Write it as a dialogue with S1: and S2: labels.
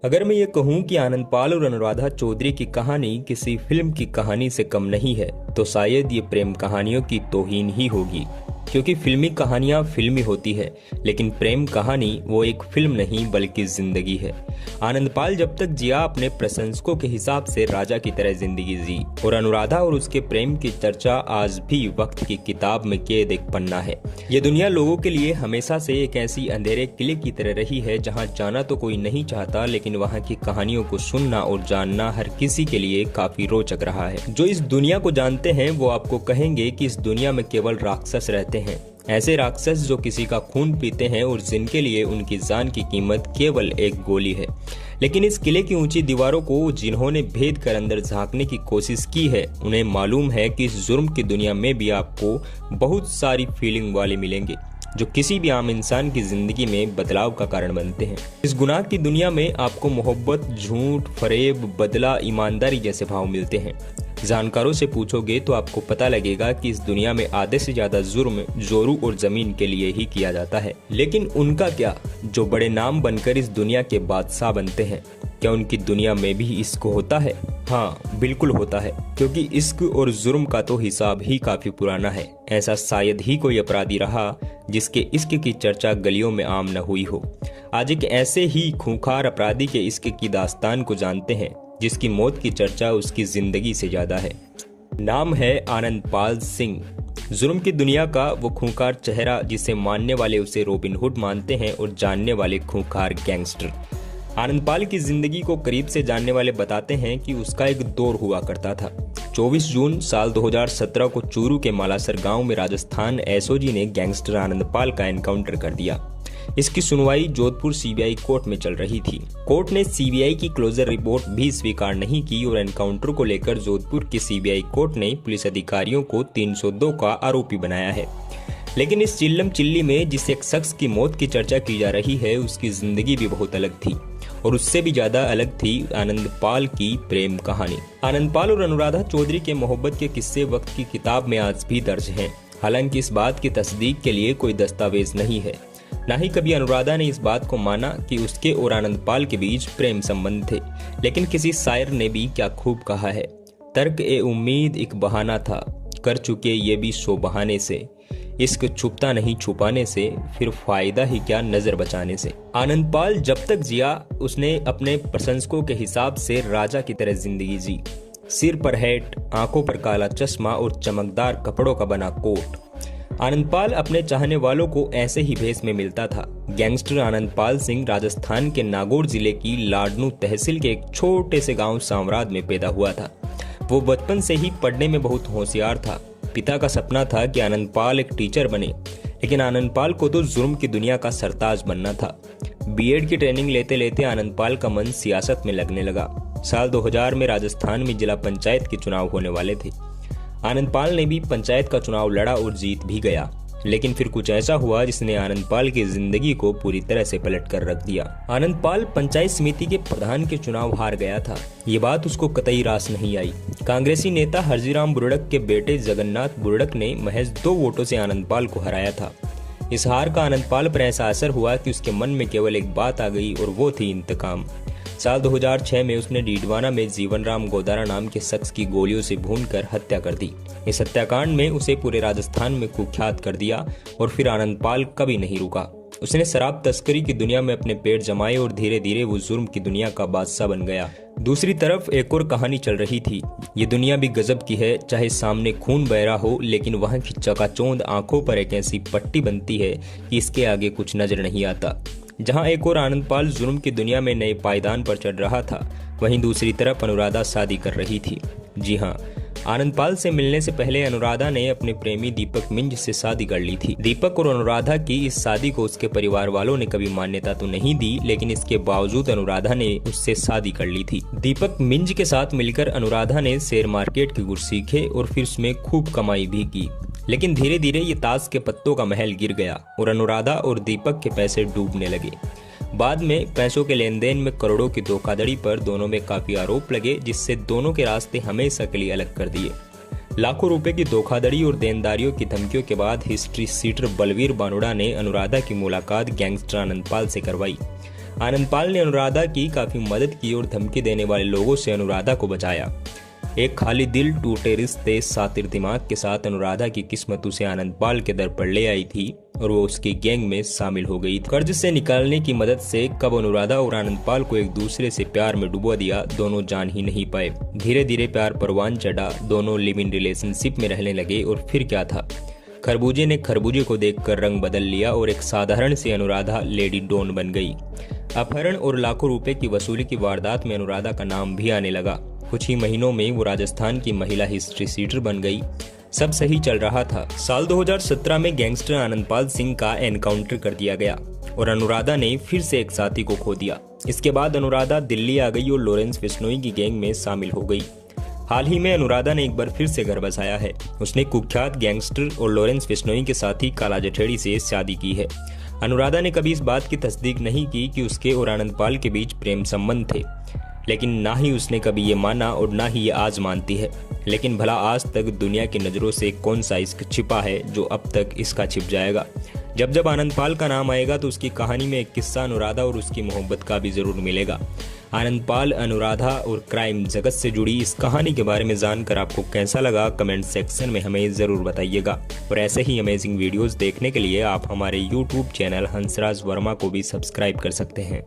S1: अगर मैं ये कहूं कि आनंद पाल और अनुराधा चौधरी की कहानी किसी फिल्म की कहानी से कम नहीं है तो शायद ये प्रेम कहानियों की तौहीन ही होगी। क्योंकि फिल्मी कहानियां फिल्मी होती है, लेकिन प्रेम कहानी वो एक फिल्म नहीं बल्कि जिंदगी है। आनंद पाल जब तक जिया अपने प्रशंसकों के हिसाब से राजा की तरह जिंदगी जी, और अनुराधा और उसके प्रेम की चर्चा आज भी वक्त की किताब में कैद एक पन्ना है। ये दुनिया लोगों के लिए हमेशा से एक ऐसी अंधेरे किले की तरह रही है जहाँ जाना तो कोई नहीं चाहता, लेकिन वहाँ की कहानियों को सुनना और जानना हर किसी के लिए काफी रोचक रहा है। जो इस दुनिया को जानते हैं वो आपको कहेंगे कि इस दुनिया में केवल राक्षस रहते हैं, ऐसे राक्षस जो किसी का खून पीते हैं और जिनके लिए उनकी जान की कीमत केवल एक गोली है। लेकिन इस किले की ऊंची दीवारों को जिन्होंने भेद कर अंदर झांकने की कोशिश की है, उन्हें मालूम है कि इस जुर्म की दुनिया में भी आपको बहुत सारी फीलिंग वाले मिलेंगे जो किसी भी आम इंसान की जिंदगी में बदलाव का कारण बनते हैं। इस गुनाह की दुनिया में आपको मोहब्बत, झूठ, फरेब, बदला, ईमानदारी जैसे भाव मिलते हैं। जानकारों से पूछोगे तो आपको पता लगेगा कि इस दुनिया में आधे से ज्यादा जुर्म जोरू और जमीन के लिए ही किया जाता है। लेकिन उनका क्या, जो बड़े नाम बनकर इस दुनिया के बादशाह बनते हैं, क्या उनकी दुनिया में भी इश्क होता है? हाँ, बिल्कुल होता है, क्योंकि इश्क और जुर्म का तो हिसाब ही काफी पुराना है। ऐसा शायद ही कोई अपराधी रहा जिसके इश्क की चर्चा गलियों में आम न हुई हो। आज एक ऐसे ही खूंखार अपराधी के इश्क की दास्तान को जानते हैं जिसकी मौत की चर्चा उसकी जिंदगी से ज्यादा है। नाम है आनंद पाल सिंह। जुर्म की दुनिया का वो खूंखार चेहरा जिसे मानने वाले उसे रॉबिन हुड मानते हैं और जानने वाले खूंखार गैंगस्टर। आनंद पाल की जिंदगी को करीब से जानने वाले बताते हैं कि उसका एक दौर हुआ करता था। 24 जून साल 2017 को चूरू के मालासर गांव में राजस्थान एसओजी ने गैंगस्टर आनंद पाल का एनकाउंटर कर दिया। इसकी सुनवाई जोधपुर सीबीआई कोर्ट में चल रही थी। कोर्ट ने सीबीआई की क्लोजर रिपोर्ट भी स्वीकार नहीं की और एनकाउंटर को लेकर जोधपुर की सीबीआई कोर्ट ने पुलिस अधिकारियों को 302 का आरोपी बनाया है। लेकिन इस चिल्लम चिल्ली में जिस एक शख्स की मौत की चर्चा की जा रही है, उसकी जिंदगी भी बहुत अलग थी, और उससे भी ज्यादा अलग थी आनंद पाल की प्रेम कहानी। आनंद पाल और अनुराधा चौधरी के मोहब्बत के किस्से वक्त की किताब में आज भी दर्ज हैं। हालांकि इस बात की तस्दीक के लिए कोई दस्तावेज नहीं है, ना ही कभी अनुराधा ने इस बात को माना कि उसके और आनंद पाल के बीच प्रेम संबंध थे। लेकिन किसी शायर ने भी क्या खूब कहा है, तर्क ए उम्मीद एक बहाना था, कर चुके ये भी 100 बहाने से, इश्क छुपता नहीं छुपाने से, फिर फायदा ही क्या नजर बचाने से। आनंद पाल जब तक जिया उसने अपने प्रशंसकों के हिसाब से राजा की तरह जिंदगी जी। सिर पर हैट, आंखों पर काला चश्मा और चमकदार कपड़ों का बना कोट। आनंद पाल अपने चाहने वालों को ऐसे ही भेष में मिलता था। गैंगस्टर आनंद पाल सिंह राजस्थान के नागौर जिले की लाडनू तहसील के एक छोटे से गांव सामराद में पैदा हुआ था। वो बचपन से ही पढ़ने में बहुत होशियार था। पिता का सपना था कि आनंद पाल एक टीचर बने, लेकिन आनंद पाल को तो जुर्म की दुनिया का सरताज बनना था। बीएड की ट्रेनिंग लेते लेते आनंद पाल का मन सियासत में लगने लगा। साल 2000 में राजस्थान में जिला पंचायत के चुनाव होने वाले थे। आनंद पाल ने भी पंचायत का चुनाव लड़ा और जीत भी गया। लेकिन फिर कुछ ऐसा हुआ जिसने आनंद पाल की जिंदगी को पूरी तरह से पलट कर रख दिया। आनंद पाल पंचायत समिति के प्रधान के चुनाव हार गया था। ये बात उसको कतई रास नहीं आई। कांग्रेसी नेता हरजीराम बुरड़क के बेटे जगन्नाथ बुरड़क ने महज 2 वोटों से आनंद पाल को हराया था। इस हार का आनंद पाल पर ऐसा असर हुआ कि उसके मन में केवल एक बात आ गई, और वो थी इंतकाम। साल 2006 में उसने डीडवाना में जीवन राम गोदारा नाम के शख्स की गोलियों से भूनकर हत्या कर दी। इस हत्याकांड में उसे पूरे राजस्थान में कुख्यात कर दिया, और फिर आनंद पाल कभी नहीं रुका। उसने शराब तस्करी की दुनिया में अपने पेड़ जमाए और धीरे धीरे वो जुर्म की दुनिया का बादशाह बन गया। दूसरी तरफ एक और कहानी चल रही थी। ये दुनिया भी गजब की है, चाहे सामने खून बह रहा हो, लेकिन वहाँ की चकाचौंध आंखों पर एक ऐसी पट्टी बनती है कि इसके आगे कुछ नजर नहीं आता। जहां एक और आनंद पाल जुर्म की दुनिया में नए पायदान पर चढ़ रहा था, वहीं दूसरी तरफ अनुराधा शादी कर रही थी। जी हां, आनंद पाल से मिलने से पहले अनुराधा ने अपने प्रेमी दीपक मिंज से शादी कर ली थी। दीपक और अनुराधा की इस शादी को उसके परिवार वालों ने कभी मान्यता तो नहीं दी, लेकिन इसके बावजूद अनुराधा ने उससे शादी कर ली थी। दीपक मिंज के साथ मिलकर अनुराधा ने शेयर मार्केट के गुर सीखे और फिर उसमें खूब कमाई भी की। लेकिन धीरे धीरे ये ताश के पत्तों का महल गिर गया और अनुराधा और दीपक के पैसे डूबने लगे। बाद में पैसों के लेन देन में करोड़ों की धोखाधड़ी पर दोनों में काफी आरोप लगे, जिससे दोनों के रास्ते हमेशा के लिए अलग कर दिए। लाखों रुपए की धोखाधड़ी और देनदारियों की धमकियों के बाद हिस्ट्री सीटर बलवीर बानुड़ा ने अनुराधा की मुलाकात गैंगस्टर आनंद पाल से करवाई। आनंदपाल ने अनुराधा की काफी मदद की और धमकी देने वाले लोगों से अनुराधा को बचाया। एक खाली दिल, टूटे रिश्ते, सातिर दिमाग के साथ अनुराधा की किस्मत उसे आनंदपाल के दर पर ले आई थी और वो उसकी गैंग में शामिल हो गई। कर्ज से निकालने की मदद से कब अनुराधा और आनंदपाल को एक दूसरे से प्यार में डुबो दिया, दोनों जान ही नहीं पाए। धीरे धीरे प्यार परवान चढ़ा, दोनों लिव इन रिलेशनशिप में रहने लगे और फिर क्या था, खरबूजे ने खरबूजे को देखकर रंग बदल लिया और एक साधारण सी अनुराधा लेडी डॉन बन गई। अपहरण और लाखों रुपए की वसूली की वारदात में अनुराधा का नाम भी आने लगा। कुछ ही महीनों में वो राजस्थान की महिला हिस्ट्री सीटर बन गई। सब सही चल रहा था। साल 2017 में गैंगस्टर आनंदपाल सिंह का एनकाउंटर कर दिया गया और अनुराधा ने फिर से एक साथी को खो दिया। इसके बाद अनुराधा दिल्ली आ गई और लॉरेंस बिश्नोई की गैंग में शामिल हो गई। हाल ही में अनुराधा ने एक बार फिर से घर बसाया है। उसने कुख्यात गैंगस्टर और लॉरेंस बिश्नोई के साथी काला जठेड़ी से शादी की है। अनुराधा ने कभी इस बात की तस्दीक नहीं की कि उसके और आनंदपाल के बीच प्रेम संबंध थे, लेकिन ना ही उसने कभी ये माना और ना ही ये आज मानती है। लेकिन भला आज तक दुनिया की नज़रों से कौन सा इश्क छिपा है जो अब तक इसका छिप जाएगा। जब जब आनंदपाल का नाम आएगा तो उसकी कहानी में एक किस्सा अनुराधा और उसकी मोहब्बत का भी ज़रूर मिलेगा। आनंदपाल, अनुराधा और क्राइम जगत से जुड़ी इस कहानी के बारे में जानकर आपको कैसा लगा, कमेंट सेक्शन में हमें ज़रूर बताइएगा। और ऐसे ही अमेजिंग वीडियोज़ देखने के लिए आप हमारे यूट्यूब चैनल हंसराज वर्मा को भी सब्सक्राइब कर सकते हैं।